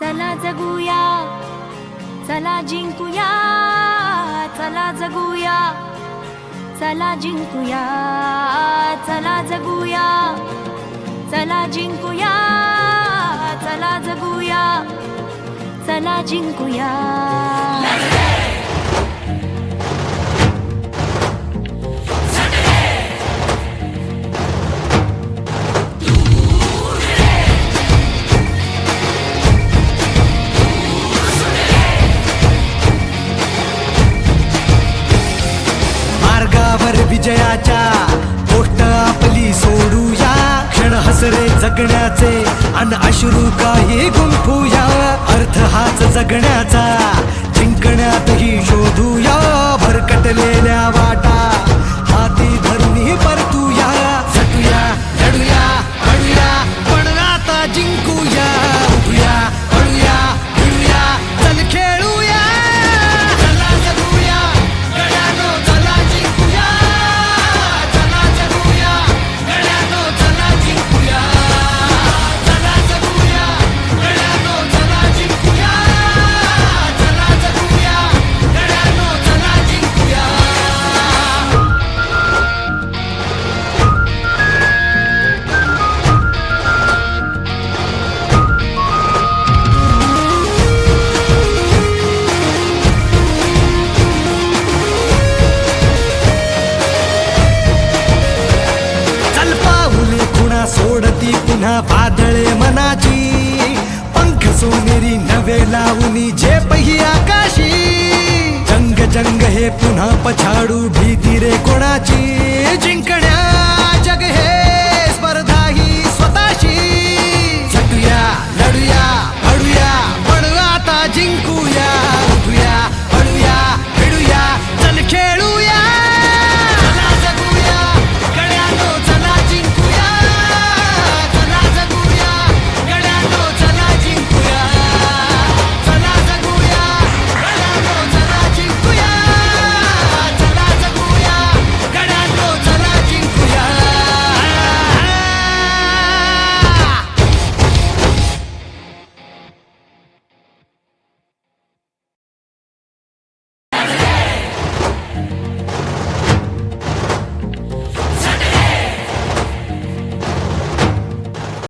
चला जगूया, चला जिंकूया, चला जगूया, चला जिंकूया, चला जगूया, चला जिंकूया, चला जगूया, चला जिंकूया. मार्गावर विजयाच्या गोष्ट आपली सोडूया, क्षण हसरे जगण्याचे अन अश्रू काही गुंफूया. अर्थ हाच जगण्याचा जिंकण्यातही शोधूया, भरकटलेल्या वाटा हाती धरूनही परतूया. झटूया, लढूया, पडूया, पण आता जिंकूया. उठूया, पडूया, भिडूया, चल खेळूया. चला जगूया, गड्यानो चला जिंकूया. चला जगूया, गड्यानो चला जिंकूया. चला जगूया, गड्यानो चला जिंकूया. चला जगूया, गड्यानो चला जिंकूया. चल पाऊले खुणा सोडती पुन्हा वादळे मनाची, पंख सोनेरी नवे लावूनी झेपही आकाशी. जंग जंग हे पुन्हा पछाडू भीती रे कोणाची, जिंकण्या जग हे स्पर्धा ही स्वतःशी. झटूया, लढूया,